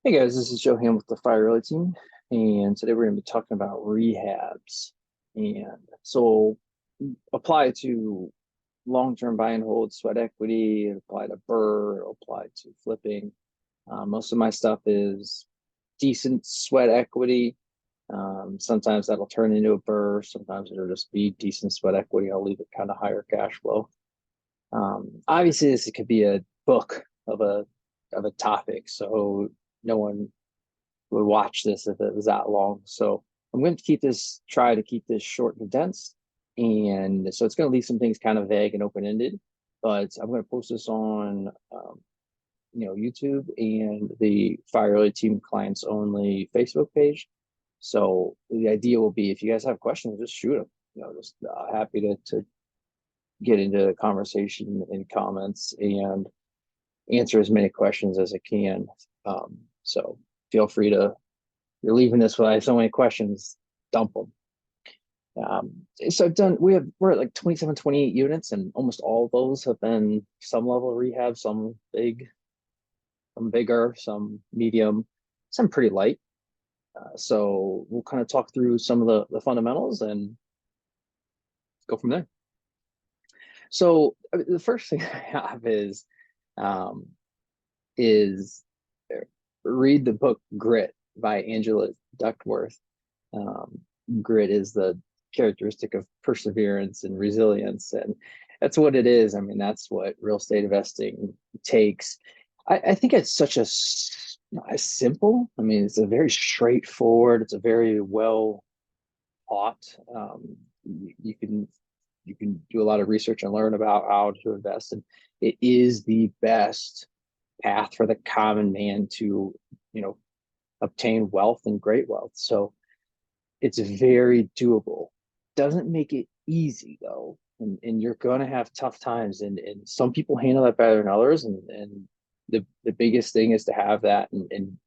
Hey guys, this is Joe Ham with the Realty Team, and today we're going to be talking about rehabs. And so apply to long-term buy and hold, sweat equity, apply to BRRRR, apply to flipping. Most of my stuff is decent sweat equity. Sometimes that'll turn into a BRRRR, sometimes it'll just be decent sweat equity. I'll leave it kind of higher cash flow. Obviously, this could be a book of a topic, so no one would watch this if it was that long. So I'm going to try to keep this short and condensed. And so it's going to leave some things kind of vague and open ended, but I'm going to post this on, YouTube and the Realty Team clients only Facebook page. So the idea will be if you guys have questions, just shoot them. Just happy to get into the conversation in comments and answer as many questions as I can. So feel free to you're leaving this with I have so many questions, dump them. So I've done we're at like 27, 28 units, and almost all of those have been some level of rehab, some big, some bigger, some medium, some pretty light. So we'll kind of talk through some of the fundamentals and go from there. So the first thing I have um, is read the book Grit by Angela Duckworth. Um, Grit is the characteristic of perseverance and resilience, and that's what it is. I mean, that's what real estate investing takes. I think it's such a simple. I mean, it's a very straightforward. It's a very well taught. You can do a lot of research and learn about how to invest, and it is the best path for the common man to you know obtain wealth and great wealth. So it's very doable. Doesn't make it easy though. And you're going to have tough times. And some people handle that better than others. And the biggest thing is to have that and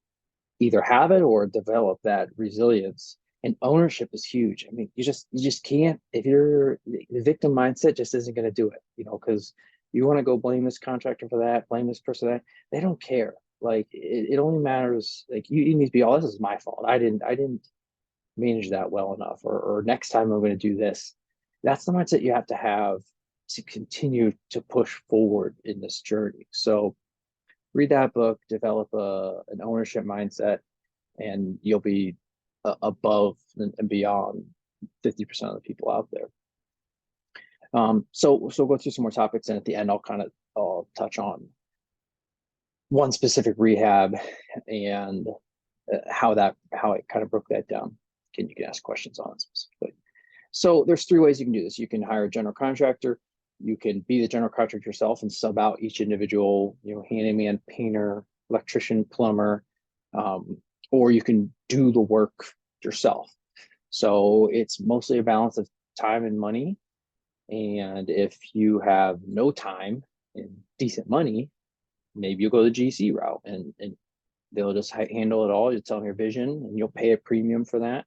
either have it or develop that resilience. And ownership is huge. I mean, you just can't, if you're the victim mindset just isn't going to do it, because you want to go blame this contractor for that, blame this person for that. They don't care. Like it only matters. Like you need to be, oh, this is my fault. I didn't manage that well enough, or next time I'm going to do this. That's the mindset you have to continue to push forward in this journey. So read that book, develop an ownership mindset, and you'll be above and beyond 50% of the people out there. So we'll go through some more topics, and at the end I'll touch on one specific rehab and how it kind of broke that down. You can ask questions on it specifically. So there's three ways you can do this. You can hire a general contractor. You can be the general contractor yourself and sub out each individual, handyman, painter, electrician, plumber, or you can do the work yourself. So it's mostly a balance of time and money. And if you have no time and decent money, maybe you'll go the GC route and they'll just handle it all. You tell them your vision and you'll pay a premium for that.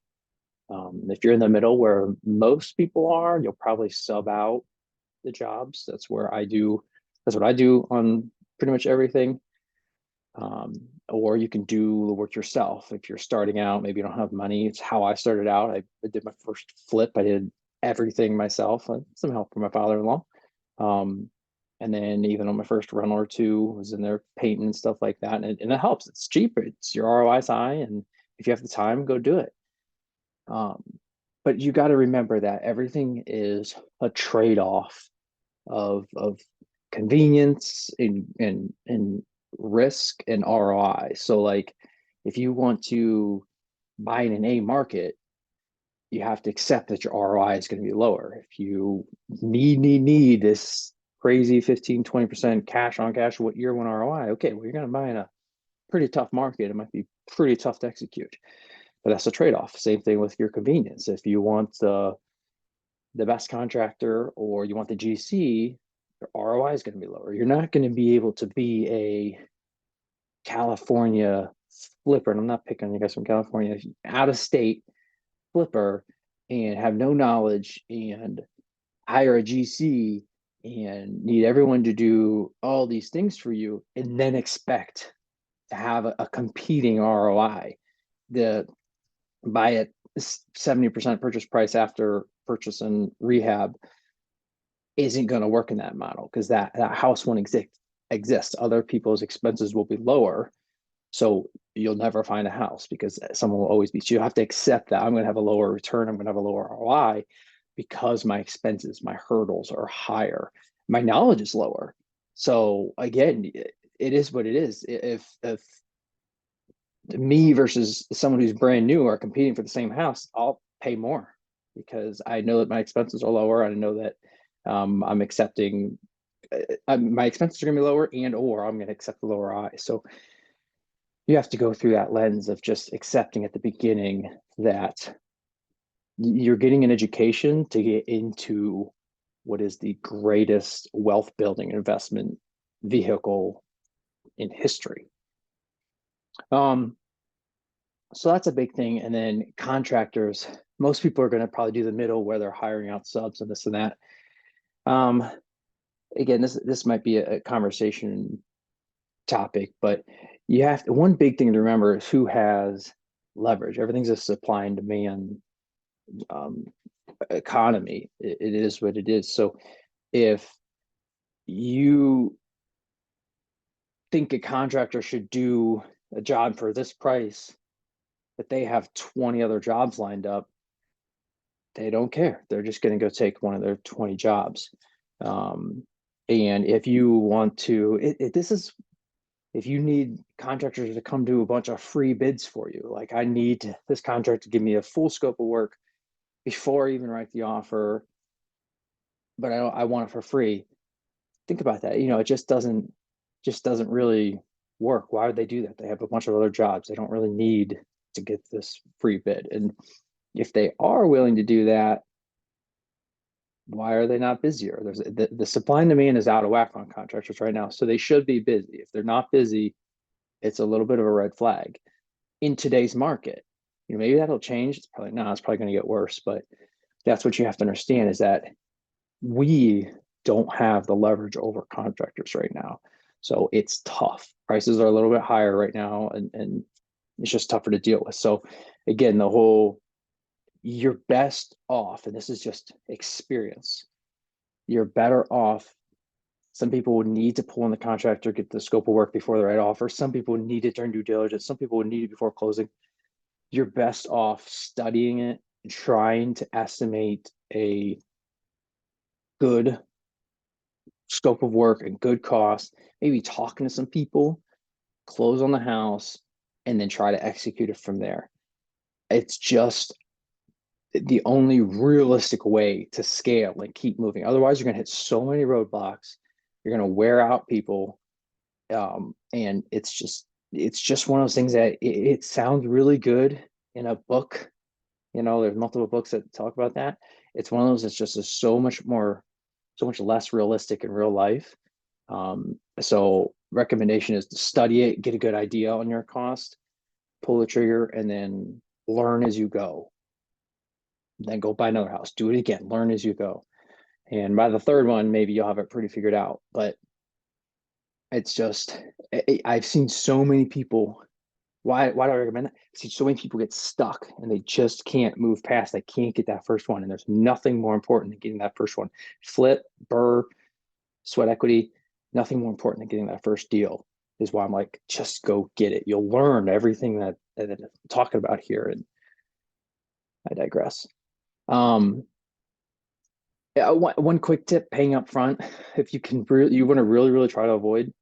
If you're in the middle where most people are, you'll probably sub out the jobs. That's what I do on pretty much everything. Or you can do the work yourself. If you're starting out, maybe you don't have money. It's how I started out. I did my first flip. I did everything myself, some help from my father-in-law. And then even on my first rental or two, was in there painting and stuff like that. And it helps. It's cheap. It's your ROI is high. And if you have the time, go do it. Um, but you got to remember that everything is a trade-off of convenience and risk and ROI. So like if you want to buy in an A market, you have to accept that your ROI is going to be lower. If you need this crazy 15, 20% cash on cash what year one ROI, okay, well, you're going to buy in a pretty tough market. It might be pretty tough to execute. But that's a trade-off. Same thing with your convenience. If you want the best contractor or you want the GC, your ROI is going to be lower. You're not going to be able to be a California flipper, and I'm not picking on you guys from California, out of state flipper and have no knowledge and hire a GC and need everyone to do all these things for you and then expect have a competing ROI. The buy at 70% purchase price after purchase and rehab isn't going to work in that model, because that house won't exist. Other people's expenses will be lower. So you'll never find a house because someone will always be. So you have to accept that I'm going to have a lower return. I'm going to have a lower ROI because my expenses, my hurdles are higher. My knowledge is lower. So again, it is what it is. If me versus someone who's brand new are competing for the same house, I'll pay more because I know that my expenses are lower. I know that I'm accepting my expenses are going to be lower, and or I'm going to accept the lower ROI. So you have to go through that lens of just accepting at the beginning that you're getting an education to get into what is the greatest wealth building investment vehicle in history. So that's a big thing. And then contractors, most people are going to probably do the middle where they're hiring out subs and this and that. Again, this might be a conversation topic, but you have to, one big thing to remember is who has leverage. Everything's a supply and demand economy. It is what it is. So if you think a contractor should do a job for this price, but they have 20 other jobs lined up, they don't care. They're just going to go take one of their 20 jobs. And if you want to, if you need contractors to come do a bunch of free bids for you, like I need this contractor to give me a full scope of work before I even write the offer, but I want it for free. Think about that. It just doesn't really work. Why would they do that? They have a bunch of other jobs. They don't really need to get this free bid. And if they are willing to do that, why are they not busier? There's the supply and demand is out of whack on contractors right now. So they should be busy. If they're not busy, it's a little bit of a red flag in today's market. Maybe that'll change. It's probably going to get worse, but that's what you have to understand is that we don't have the leverage over contractors right now. So it's tough. Prices are a little bit higher right now, and it's just tougher to deal with. So again, you're best off, and this is just experience, you're better off. Some people would need to pull in the contractor, get the scope of work before the right offer. Some people would need it during due diligence. Some people would need it before closing. You're best off studying it and trying to estimate a good scope of work and good cost, maybe talking to some people, close on the house, and then try to execute it from there. It's just the only realistic way to scale and keep moving. Otherwise, you're going to hit so many roadblocks. You're going to wear out people. And it's just one of those things that it sounds really good in a book. There's multiple books that talk about that. It's one of those that's just so much less realistic in real life. So recommendation is to study it, get a good idea on your cost, pull the trigger, and then learn as you go. Then go buy another house, do it again, learn as you go. And by the third one, maybe you'll have it pretty figured out. But it's just, I've seen so many people. Why do I recommend that? I see so many people get stuck and they just can't move past. They can't get that first one. And there's nothing more important than getting that first one. Flip, BRRRR, sweat equity, nothing more important than getting that first deal is why I'm like, just go get it. You'll learn everything that I'm talking about here. And I digress. One quick tip, paying up front. If you can you want to really try to avoid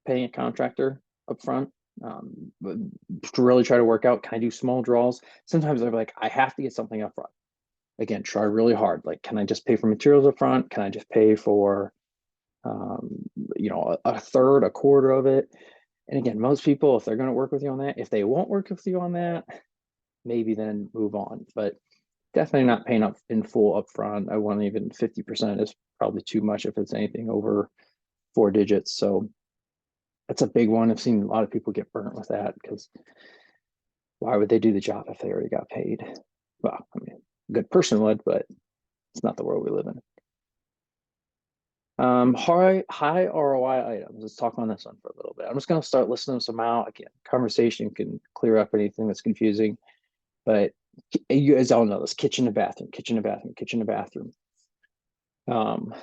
paying a contractor up front, to really try to work out, can I do small draws? Sometimes I'm like, I have to get something up front. Again, try really hard. Like, can I just pay for materials up front? Can I just pay for, a third, a quarter of it? And again, most people, if they're going to work with you on that, if they won't work with you on that, maybe then move on. But definitely not paying up in full up front. I want even 50% is probably too much if it's anything over 4 digits. So that's a big one. I've seen a lot of people get burnt with that because why would they do the job if they already got paid? Well, I mean, a good person would, but it's not the world we live in. High ROI items. Let's talk on this one for a little bit. I'm just gonna start listing some out. Again, conversation can clear up anything that's confusing, but you guys all know this: kitchen to bathroom, kitchen to bathroom, kitchen to bathroom. Um,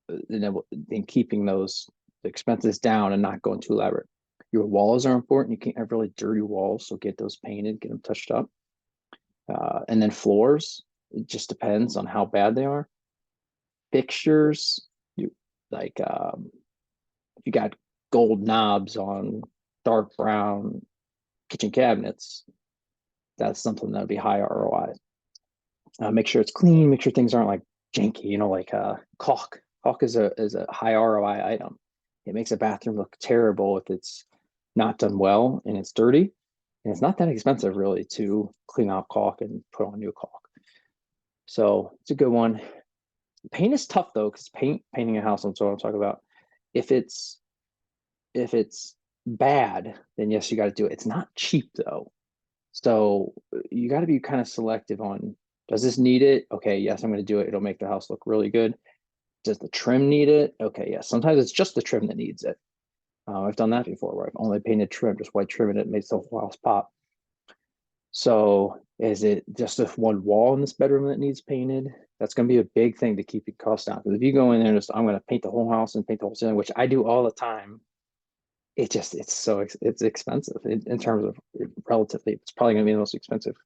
and keeping those expenses down and not going too elaborate. Your walls are important. You can't have really dirty walls, so get those painted, get them touched up. And then floors, it just depends on how bad they are. Fixtures, you like if you got gold knobs on dark brown kitchen cabinets, that's something that'd be high ROI. Make sure it's clean, make sure things aren't like janky, like caulk. Caulk is a high ROI item. It makes a bathroom look terrible if it's not done well and it's dirty. And it's not that expensive really to clean out caulk and put on new caulk. So it's a good one. Paint is tough though, because painting a house, that's what I'm talking about. If it's if it's bad, then yes, you got to do it. It's not cheap though. So you got to be kind of selective on, does this need it? Okay, yes, I'm going to do it. It'll make the house look really good. Does the trim need it? Okay, yes. Sometimes it's just the trim that needs it. I've done that before where I've only painted trim, just white trim, and it makes the whole house pop. So is it just this one wall in this bedroom that needs painted? That's going to be a big thing to keep your costs down. Because if you go in there and just, I'm going to paint the whole house and paint the whole ceiling, which I do all the time, it's expensive in terms of relatively. It's probably going to be the most expensive,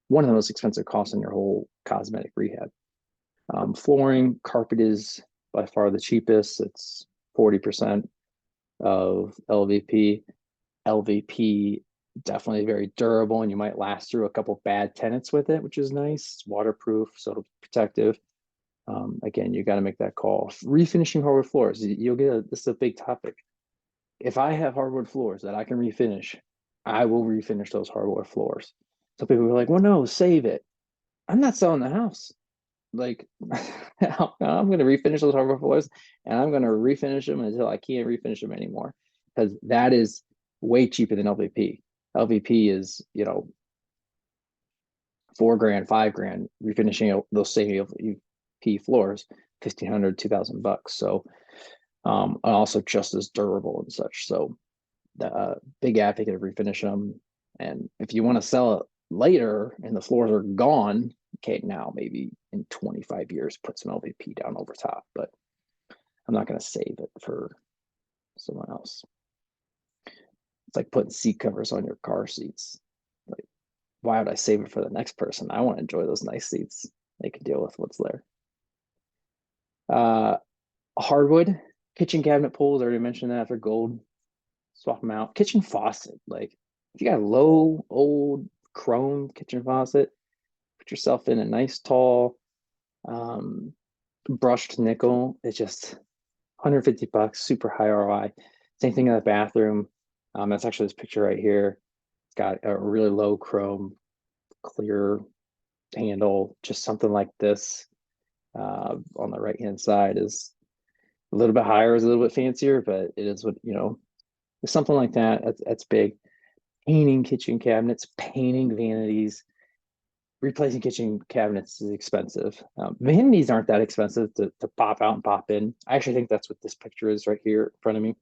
one of the most expensive costs in your whole cosmetic rehab. Flooring, carpet is by far the cheapest. It's 40% of LVP. LVP definitely very durable, and you might last through a couple bad tenants with it, which is nice. It's waterproof, so it'll be protective. Again, you got to make that call. Refinishing hardwood floors, this is a big topic. If I have hardwood floors that I can refinish, I will refinish those hardwood floors. Some people are like, well, no, save it. I'm not selling the house. Like, I'm going to refinish those hardwood floors and I'm going to refinish them until I can't refinish them anymore, because that is way cheaper than LVP. LVP is, 4 grand, 5 grand refinishing those same LVP floors, 1,500, $2,000. So, and also just as durable and such. So, the big advocate of refinishing them. And if you want to sell it later and the floors are gone, okay, now maybe in 25 years, put some LVP down over top, but I'm not going to save it for someone else. It's like putting seat covers on your car seats. Like, why would I save it for the next person? I want to enjoy those nice seats. They can deal with what's there. Hardwood, kitchen cabinet pulls, I already mentioned that. They're gold. Swap them out. Kitchen faucet, like if you got a low, old chrome kitchen faucet, put yourself in a nice tall brushed nickel. It's just 150 bucks, super high ROI. Same thing in the bathroom. That's actually this picture right here. It's got a really low chrome, clear handle, just something like this. On the right hand side is a little bit higher, is a little bit fancier, but it is what, something like that. That's big. Painting kitchen cabinets, painting vanities. Replacing kitchen cabinets is expensive. Vanities aren't that expensive to pop out and pop in. I actually think that's what this picture is right here in front of me.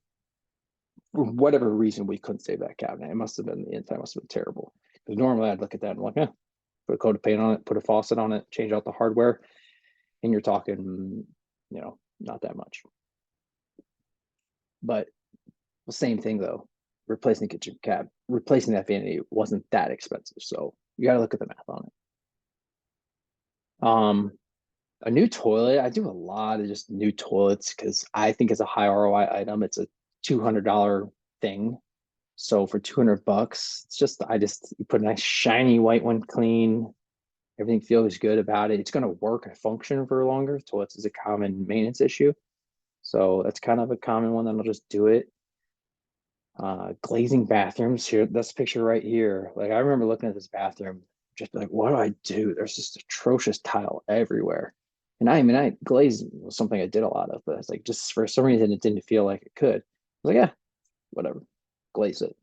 For whatever reason, we couldn't save that cabinet. It must have been, the inside must have been terrible. Because normally I'd look at that and like, put a coat of paint on it, put a faucet on it, change out the hardware, and you're talking, not that much. But the same thing though, replacing the kitchen cab, replacing that vanity wasn't that expensive. So you got to look at the math on it. A new toilet. I do a lot of just new toilets because I think it's a high ROI item. It's a $200 thing. So for 200 bucks, you put a nice shiny white one, clean. Everything feels good about it. It's going to work and function for longer. Toilets is a common maintenance issue. So that's kind of a common one that'll just do it. Glazing bathrooms here. This picture right here. Like I remember looking at this bathroom, just like, what do I do? There's just atrocious tile everywhere. And I glazing was something I did a lot of, but it's like just for some reason it didn't feel like it could. I was like, yeah, whatever. Glaze it.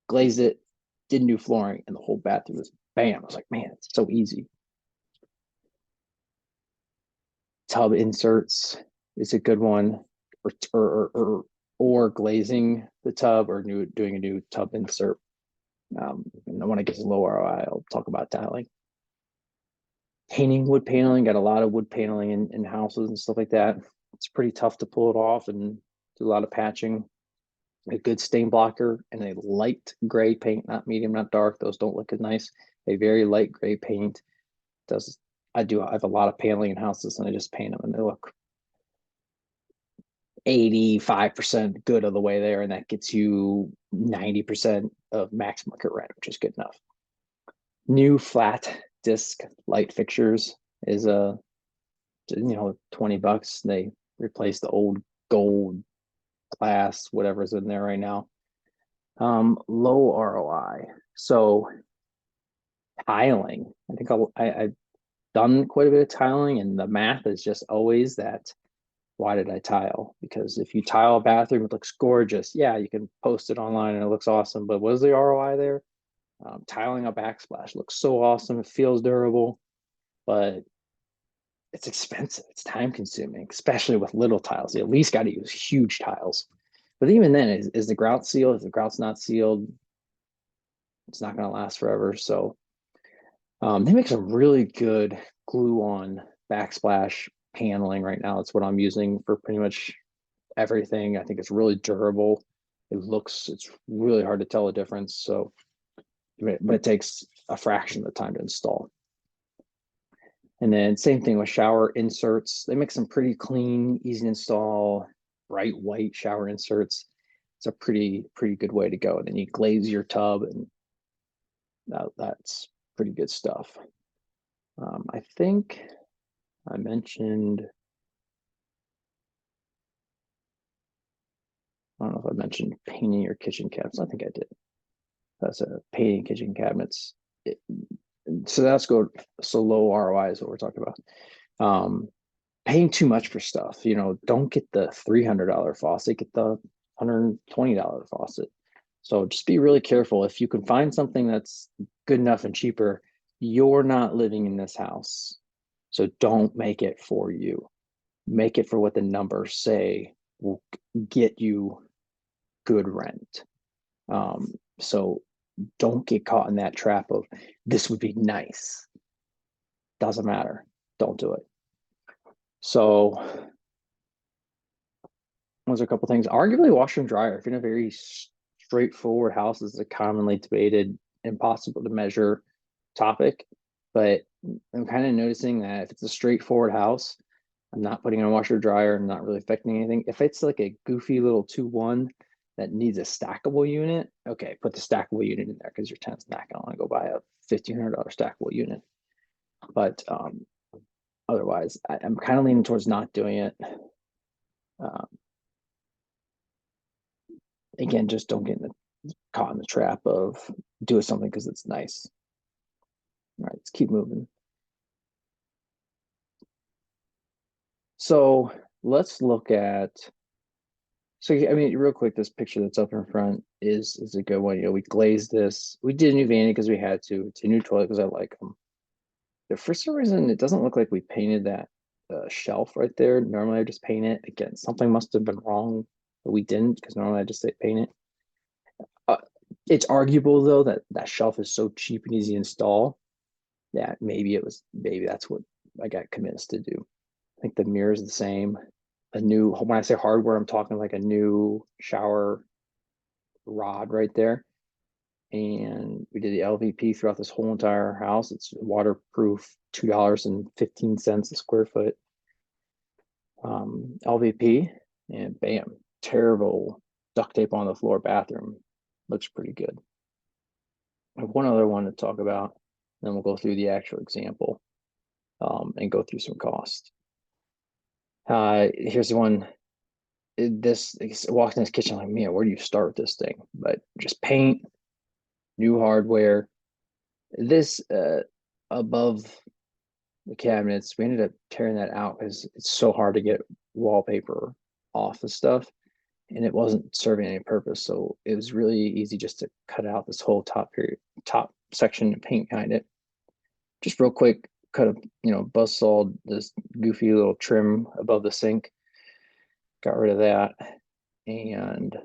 Glazed it, did new flooring, and the whole bathroom was bam. I was like, man, it's so easy. Tub inserts is a good one, or glazing the tub or doing a new tub insert. And when it gets low ROI, I'll talk about tiling. Painting, wood paneling, got a lot of wood paneling in houses and stuff like that. It's pretty tough to pull it off and do a lot of patching. A good stain blocker and a light gray paint, not medium, not dark. Those don't look as nice. A very light gray paint does. I have a lot of paneling in houses and I just paint them and they look 85% good of the way there, and that gets you 90% of max market rent, which is good enough. New flat disc light fixtures is $20. They replace the old gold glass, whatever's in there right now. Low ROI. So tiling. I think I've done quite a bit of tiling, and the math is just always that. Why did I tile? Because if you tile a bathroom, it looks gorgeous. Yeah, you can post it online and it looks awesome. But what is the ROI there? Tiling a backsplash looks so awesome. It feels durable, but it's expensive. It's time consuming, especially with little tiles. You at least got to use huge tiles. But even then, is the grout sealed? If the grout's not sealed, it's not going to last forever. So they make some really good glue on backsplash paneling right now. It's what I'm using for pretty much everything. I think it's really durable. It's really hard to tell the difference. So, but it takes a fraction of the time to install. And then same thing with shower inserts. They make some pretty clean, easy to install, bright white shower inserts. It's a pretty good way to go. And then you glaze your tub, and that's pretty good stuff. I think I mentioned, I don't know if I mentioned painting your kitchen cabinets. I think I did. That's a painting kitchen cabinets. So that's good. So low ROI is what we're talking about. Paying too much for stuff. Don't get the $300 faucet, get the $120 faucet. So just be really careful. If you can find something that's good enough and cheaper, you're not living in this house. So don't make it for you. Make it for what the numbers say will get you good rent. So don't get caught in that trap of this would be nice. Doesn't matter. Don't do it. So those are a couple things. Arguably washer and dryer. If you're in a very straightforward house, this is a commonly debated, impossible to measure topic. But I'm kind of noticing that if it's a straightforward house, I'm not putting on a washer dryer. I'm not really affecting anything. If it's like a goofy little 2-1 that needs a stackable unit, okay, put the stackable unit in there because your tenant's not going to want to go buy a $1,500 stackable unit. But otherwise, I'm kind of leaning towards not doing it. Again, just don't get caught in the trap of doing something because it's nice. All right, let's keep moving. So let's look at, real quick, this picture that's up in front is a good one. We glazed this. We did a new vanity because we had to. It's a new toilet because I like them. But for some reason, it doesn't look like we painted that shelf right there. Normally I just paint it. Again, something must have been wrong, but we didn't because normally I just say paint it. It's arguable though that shelf is so cheap and easy to install that maybe that's what I got convinced to do. I think the mirror is the same. When I say hardware, I'm talking like a new shower rod right there. And we did the LVP throughout this whole entire house. It's waterproof, $2.15 a square foot. LVP, and bam, terrible duct tape on the floor bathroom. Looks pretty good. I have one other one to talk about, then we'll go through the actual example and go through some costs. Here's the one. Walked in this kitchen like, man, where do you start with this thing? But just paint, new hardware. This above the cabinets, we ended up tearing that out because it's so hard to get wallpaper off the stuff, and it wasn't serving any purpose. So it was really easy just to cut out this whole top section and paint behind it. Just real quick, could have, buzzsawed this goofy little trim above the sink, got rid of that. And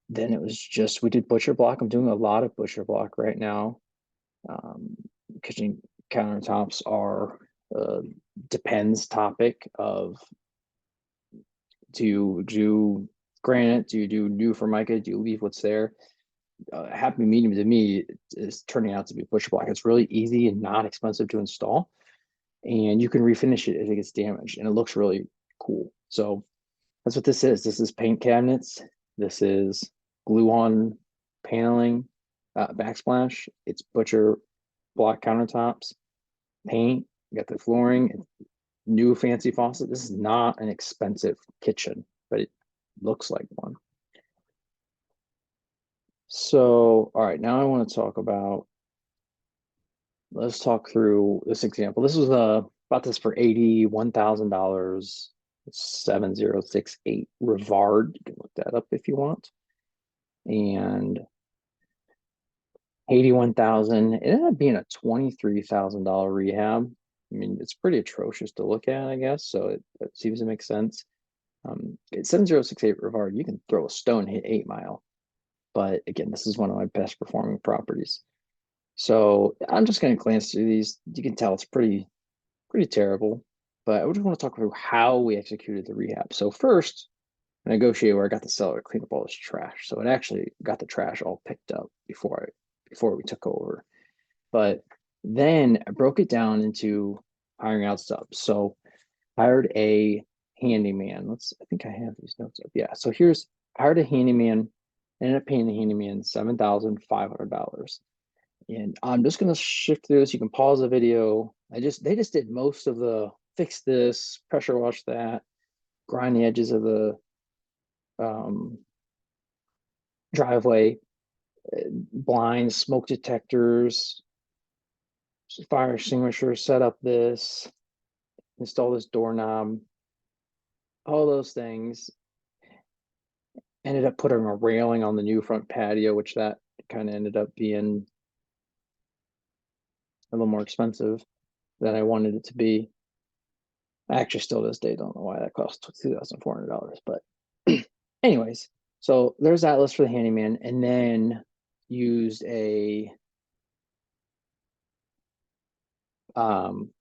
then it was just, we did butcher block. I'm doing a lot of butcher block right now. Kitchen countertops are depends topic of, do you do granite? Do you do new Formica? Do you leave what's there? Happy medium to me is turning out to be butcher block. It's really easy and not expensive to install, and you can refinish it if it gets damaged, and it looks really cool. So that's what this is. This is paint cabinets. This is glue on paneling, backsplash. It's butcher block countertops, paint. You got the flooring, new fancy faucet. This is not an expensive kitchen, but it looks like one. So, all right, now I want to talk about, let's talk through this example. This was bought this for $81,000, 7068 Rivard. You can look that up if you want. And 81,000, it ended up being a $23,000 rehab. I mean, it's pretty atrocious to look at, I guess. So it seems to make sense. 7068 Rivard, you can throw a stone, hit 8 Mile. But again, this is one of my best performing properties. So I'm just going to glance through these. You can tell it's pretty terrible. But I just want to talk through how we executed the rehab. So first, I negotiated where I got the seller to clean up all this trash. So it actually got the trash all picked up before we took over. But then I broke it down into hiring out subs. So hired a handyman. I think I have these notes up. Yeah. So I hired a handyman, ended up paying the handyman $7,500. And I'm just gonna shift through this. You can pause the video. They just did most of the fix this, pressure wash that, grind the edges of the driveway, blinds, smoke detectors, fire extinguisher, set up this, install this doorknob, all those things. Ended up putting a railing on the new front patio, which that kind of ended up being a little more expensive than I wanted it to be. I actually still to this day don't know why that cost $2,400, but anyways, so there's that list for the handyman, and then used a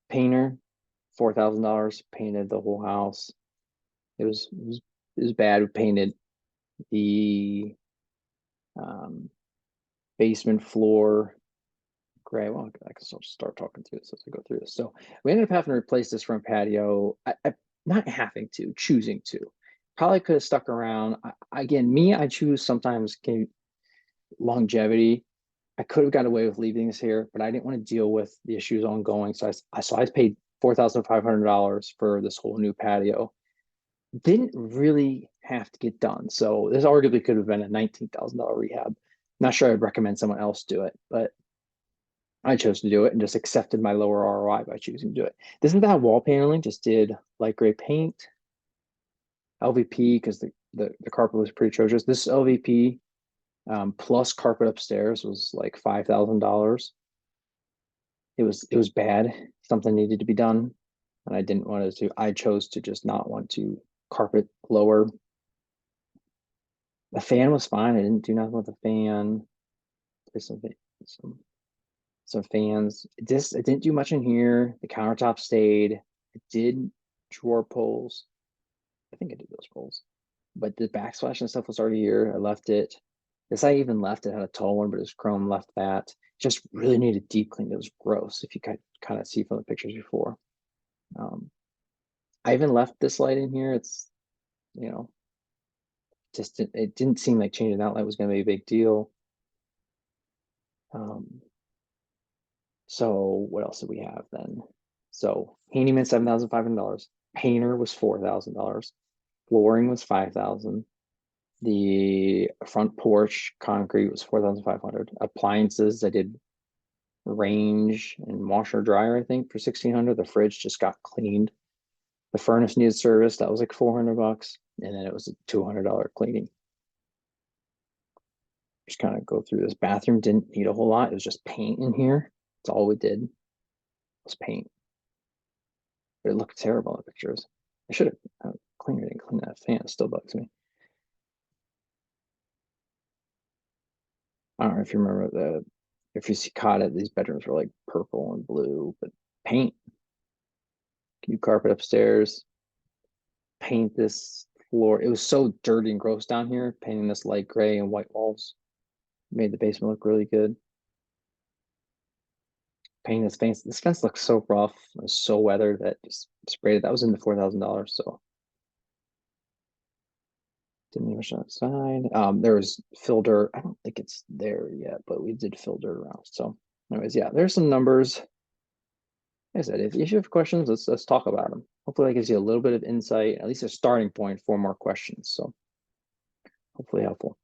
painter, $4,000, painted the whole house. It was bad. We painted the basement floor gray. Well, I can start talking through this as I go through this. So we ended up having to replace this front patio. Not having to, choosing to. Probably could have stuck around. I choose sometimes longevity. I could have got away with leaving this here, but I didn't want to deal with the issues ongoing. So I paid $4,500 for this whole new patio. Didn't really have to get done. So this arguably could have been a $19,000 rehab. Not sure I'd recommend someone else do it, but I chose to do it and just accepted my lower ROI by choosing to do it. This is that wall paneling, just did light gray paint, LVP, because the carpet was pretty atrocious. This LVP plus carpet upstairs was like $5,000. It was bad. Something needed to be done, and I didn't want to. I chose to just not want to carpet lower. The fan was fine. I didn't do nothing with the fan. There's some fans. I didn't do much in here. The countertop stayed. I did drawer pulls. I think I did those pulls, but the backsplash and stuff was already here. I left it. This I even left. It had a tall one, but it was chrome. Left that. Just really needed deep clean. It was gross. If you could kind of see from the pictures before. I even left this light in here. It's, just it didn't seem like changing that light was going to be a big deal. So what else did we have then? So handyman $7,500. Painter was $4,000. Flooring was $5,000. The front porch concrete was $4,500. Appliances, I did range and washer dryer, I think, for $1,600. The fridge just got cleaned. The furnace needed service. That was like $400, and then it was a $200 cleaning. Just kind of go through this. Bathroom didn't need a whole lot. It was just paint in here. That's all we did. was paint. But it looked terrible in the pictures. I should have cleaned it and cleaned that fan. It still bugs me. I don't know if you remember if you see caught it, these bedrooms were like purple and blue, but paint. New carpet upstairs, paint this floor. It was so dirty and gross down here. Painting this light gray and white walls made the basement look really good. Painting this fence. This fence looks so rough. It was so weathered that just sprayed it. That was in the $4,000. So didn't even show outside. There was fill dirt. I don't think it's there yet, but we did fill dirt around. So, anyways, yeah, there's some numbers. Like I said, if you have questions, let's talk about them. Hopefully, that gives you a little bit of insight, at least a starting point for more questions. So, hopefully helpful.